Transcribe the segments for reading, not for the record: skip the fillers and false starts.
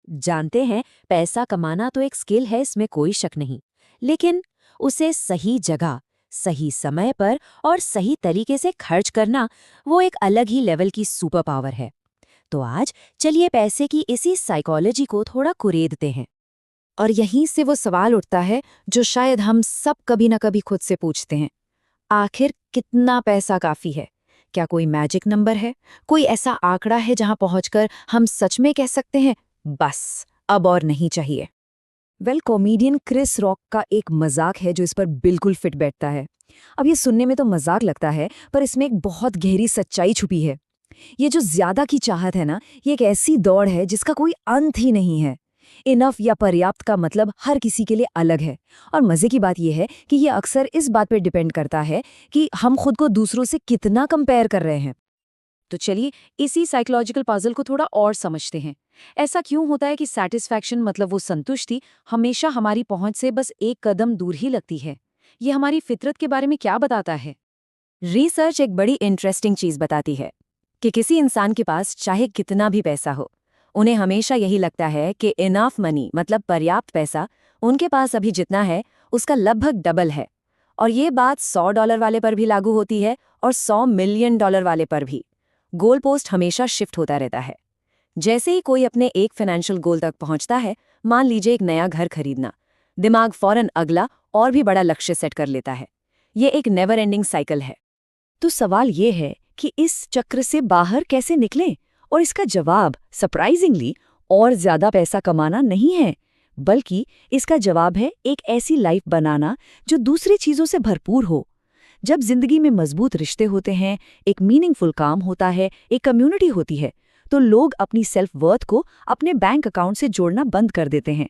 जानते हैं, पैसा कमाना तो एक स्किल है, इसमें कोई शक नहीं। लेकिन उसे सही जगह, सही समय पर और सही तरीके से खर्च करना, वो एक अलग ही लेवल की सुपर पावर है। तो आज चलिए पैसे की इसी साइकोलॉजी को थोड़ा कुरेदते हैं। और यहीं से वो सवाल उठता है जो शायद हम सब कभी न कभी खुद से पूछते हैं। आखिर कितना पैसा काफी है? क्या कोई मैजिक नंबर है? कोई ऐसा आंकड़ा है जहां पहुंचकर हम सच में कह सकते हैं, बस अब और नहीं चाहिए? कॉमेडियन क्रिस रॉक का एक मजाक है जो इस पर बिल्कुल फिट बैठता है। अब ये सुनने में तो मजाक लगता है, पर इसमें एक बहुत गहरी सच्चाई छुपी है। ये जो ज्यादा की चाहत है ना, ये एक ऐसी दौड़ है जिसका कोई अंत ही नहीं है। इनफ या पर्याप्त का मतलब हर किसी के लिए अलग है। और मजे की बात यह है कि ये अक्सर इस बात पर डिपेंड करता है कि हम खुद को दूसरों से कितना कंपेयर कर रहे हैं। तो चलिए इसी साइकोलॉजिकल पजल को थोड़ा और समझते हैं। ऐसा क्यों होता है कि सैटिस्फैक्शन मतलब वो संतुष्टि हमेशा हमारी पहुंच से बस एक कदम दूर ही लगती है? ये हमारी फितरत के बारे में क्या बताता है? रिसर्च एक बड़ी इंटरेस्टिंग चीज बताती है कि किसी इंसान के पास चाहे कितना भी पैसा हो, उन्हें हमेशा यही लगता है कि इनफ मनी मतलब पर्याप्त पैसा उनके पास अभी जितना है उसका लगभग डबल है। और ये बात $100 वाले पर भी लागू होती है और $100 मिलियन वाले पर भी। गोल पोस्ट हमेशा शिफ्ट होता रहता है। जैसे ही कोई अपने एक फाइनेंशियल गोल तक पहुंचता है, मान लीजिए एक नया घर खरीदना, दिमाग फौरन अगला और भी बड़ा लक्ष्य सेट कर लेता है। ये एक नेवर एंडिंग साइकिल है। तो सवाल ये है कि इस चक्र से बाहर कैसे निकलें? और इसका जवाब सरप्राइजिंगली और ज्यादा पैसा कमाना नहीं है, बल्कि इसका जवाब है एक ऐसी लाइफ बनाना जो दूसरी चीजों से भरपूर हो। जब जिंदगी में मजबूत रिश्ते होते हैं, एक मीनिंगफुल काम होता है, एक कम्युनिटी होती है, तो लोग अपनी सेल्फ वर्थ को अपने बैंक अकाउंट से जोड़ना बंद कर देते हैं।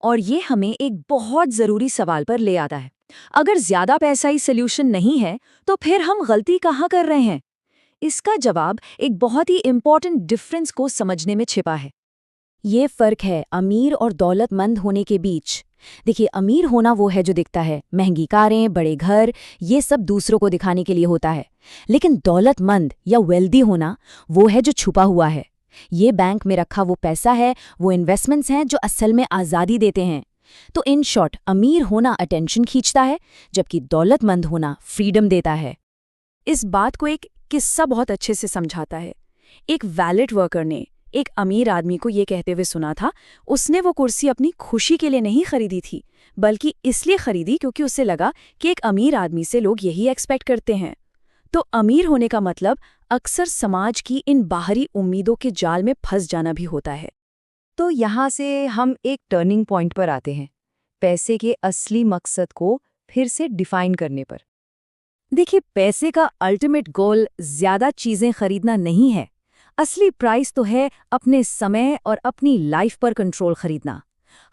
और ये हमें एक बहुत जरूरी सवाल पर ले आता है। अगर ज्यादा पैसा ही सोल्यूशन नहीं है, तो फिर हम गलती कहाँ कर रहे हैं? इसका जवाब एक बहुत ही इंपॉर्टेंट डिफरेंस को समझने में छिपा है। ये फर्क है अमीर और दौलतमंद होने के बीच। देखिए, अमीर होना वो है जो दिखता है, महंगी कारें, बड़े घर, ये सब दूसरों को दिखाने के लिए होता है। लेकिन दौलतमंद या वेल्दी होना वो है जो छुपा हुआ है। ये बैंक में रखा वो पैसा है, वो इन्वेस्टमेंट्स हैं जो असल में आज़ादी देते हैं। तो इन शॉर्ट, अमीर होना अटेंशन खींचता है, जबकि दौलतमंद होना फ्रीडम देता है। इस बात को एक किस्सा बहुत अच्छे से समझाता है। एक वैलेट वर्कर ने एक अमीर आदमी को ये कहते हुए सुना था, उसने वो कुर्सी अपनी खुशी के लिए नहीं खरीदी थी, बल्कि इसलिए खरीदी क्योंकि उसे लगा कि एक अमीर आदमी से लोग यही एक्सपेक्ट करते हैं। तो अमीर होने का मतलब अक्सर समाज की इन बाहरी उम्मीदों के जाल में फंस जाना भी होता है। तो यहाँ से हम एक टर्निंग पॉइंट पर आते हैं, पैसे के असली मकसद को फिर से डिफाइन करने पर। देखिए, पैसे का अल्टीमेट गोल ज्यादा चीजें खरीदना नहीं है। असली प्राइस तो है अपने समय और अपनी लाइफ पर कंट्रोल खरीदना।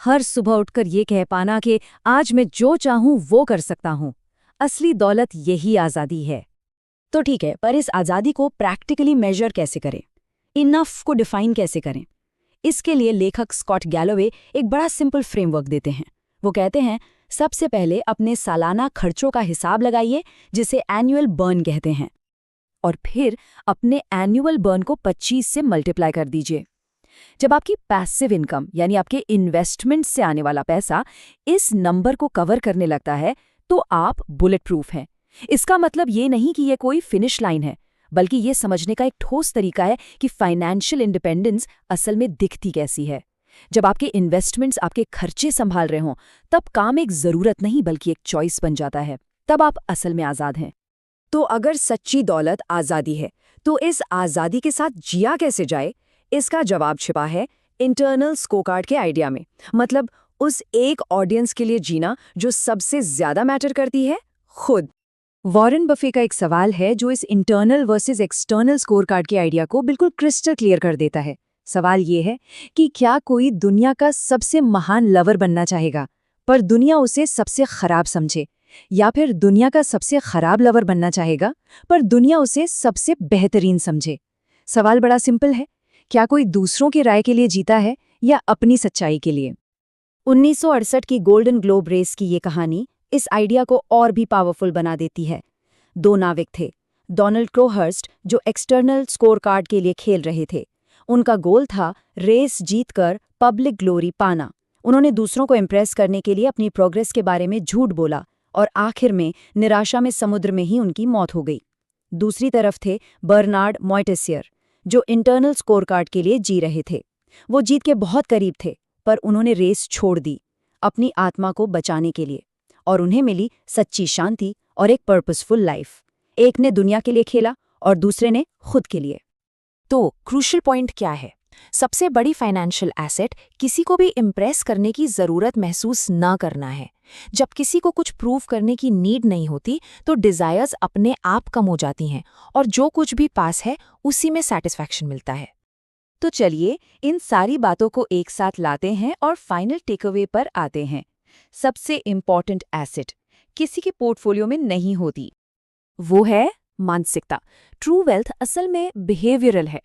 हर सुबह उठकर ये कह पाना कि आज मैं जो चाहूं वो कर सकता हूं। असली दौलत यही आज़ादी है। तो ठीक है, पर इस आज़ादी को प्रैक्टिकली मेजर कैसे करें? इनफ को डिफाइन कैसे करें? इसके लिए लेखक स्कॉट गैलोवे एक बड़ा सिंपल फ्रेमवर्क देते हैं। वो कहते हैं, सबसे पहले अपने सालाना खर्चों का हिसाब लगाइए, जिसे एनुअल बर्न कहते हैं, और फिर अपने एनुअल बर्न को 25 से मल्टीप्लाई कर दीजिए। जब आपकी पैसिव इनकम यानी आपके इन्वेस्टमेंट से आने वाला पैसा इस नंबर को कवर करने लगता है, तो आप बुलेट प्रूफ हैं। इसका मतलब ये नहीं कि ये कोई फिनिश लाइन है, बल्कि ये समझने का एक ठोस तरीका है कि फाइनेंशियल इंडिपेंडेंस असल में दिखती कैसी है। जब आपके इन्वेस्टमेंट्स आपके खर्चे संभाल रहे हों, तब काम एक जरूरत नहीं बल्कि एक चॉइस बन जाता है। तब आप असल में आज़ाद हैं। तो अगर सच्ची दौलत आज़ादी है, तो इस आज़ादी के साथ जिया कैसे जाए? इसका जवाब छिपा है इंटरनल स्कोरकार्ड के आइडिया में। मतलब उस एक ऑडियंस के लिए जीना जो सबसे ज्यादा मैटर करती है, खुद। वॉरेन बफे का एक सवाल है जो इस इंटरनल वर्सेस एक्सटर्नल स्कोरकार्ड के आइडिया को बिल्कुल क्रिस्टल क्लियर कर देता है। सवाल ये है कि क्या कोई दुनिया का सबसे महान लवर बनना चाहेगा, पर दुनिया उसे सबसे खराब समझे, या फिर दुनिया का सबसे खराब लवर बनना चाहेगा, पर दुनिया उसे सबसे बेहतरीन समझे? सवाल बड़ा सिंपल है, क्या कोई दूसरों की राय के लिए जीता है या अपनी सच्चाई के लिए? 1968 की गोल्डन ग्लोब रेस की ये कहानी इस आइडिया को और भी पावरफुल बना देती है। 2 नाविक थे, डोनाल्ड क्रोहर्स्ट जो एक्सटर्नल स्कोरकार्ड के लिए खेल रहे थे। उनका गोल था रेस जीतकर पब्लिक ग्लोरी पाना। उन्होंने दूसरों को इम्प्रेस करने के लिए अपनी प्रोग्रेस के बारे में झूठ बोला और आखिर में निराशा में समुद्र में ही उनकी मौत हो गई। दूसरी तरफ थे बर्नार्ड मॉन्टेसियर, जो इंटरनल स्कोरकार्ड के लिए जी रहे थे। वो जीत के बहुत करीब थे, पर उन्होंने रेस छोड़ दी अपनी आत्मा को बचाने के लिए, और उन्हें मिली सच्ची शांति और एक पर्पसफुल लाइफ। एक ने दुनिया के लिए खेला और दूसरे ने खुद के लिए। तो क्रूशियल पॉइंट क्या है? सबसे बड़ी फाइनेंशियल एसेट किसी को भी इम्प्रेस करने की ज़रूरत महसूस न करना है। जब किसी को कुछ प्रूव करने की नीड नहीं होती तो डिज़ायर्स अपने आप कम हो जाती हैं और जो कुछ भी पास है उसी में सेटिस्फैक्शन मिलता है। तो चलिए इन सारी बातों को एक साथ लाते हैं और फाइनल टेकअवे पर आते हैं। सबसे इम्पॉर्टेंट एसेट किसी के पोर्टफोलियो में नहीं होती, वो है मानसिकता। ट्रू वेल्थ असल में बिहेवियरल है।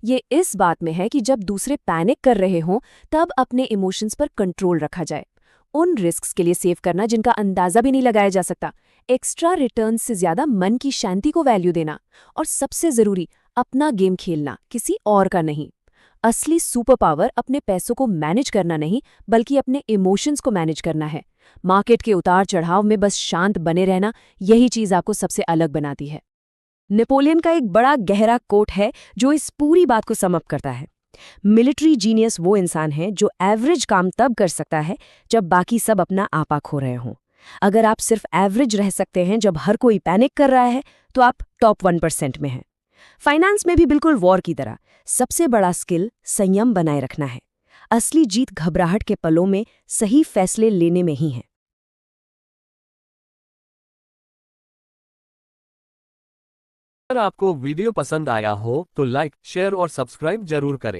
ये इस बात में है कि जब दूसरे पैनिक कर रहे हों तब अपने इमोशंस पर कंट्रोल रखा जाए। उन रिस्क्स के लिए सेव करना जिनका अंदाजा भी नहीं लगाया जा सकता। एक्स्ट्रा रिटर्न्स से ज्यादा मन की शांति को वैल्यू देना। और सबसे जरूरी, अपना गेम खेलना, किसी और का नहीं। असली सुपर पावर अपने पैसों को मैनेज करना नहीं, बल्कि अपने इमोशंस को मैनेज करना है। मार्केट के उतार चढ़ाव में बस शांत बने रहना, यही चीज आपको सबसे अलग बनाती है। नेपोलियन का एक बड़ा गहरा कोट है जो इस पूरी बात को सम अप करता है। मिलिट्री जीनियस वो इंसान है जो एवरेज काम तब कर सकता है जब बाकी सब अपना आपा खो रहे हों। अगर आप सिर्फ एवरेज रह सकते हैं जब हर कोई पैनिक कर रहा है, तो आप टॉप 1% में हैं। फाइनेंस में भी बिल्कुल वॉर की तरह सबसे बड़ा स्किल संयम बनाए रखना है। असली जीत घबराहट के पलों में सही फैसले लेने में ही है। अगर आपको वीडियो पसंद आया हो तो लाइक, शेयर और सब्सक्राइब जरूर करें।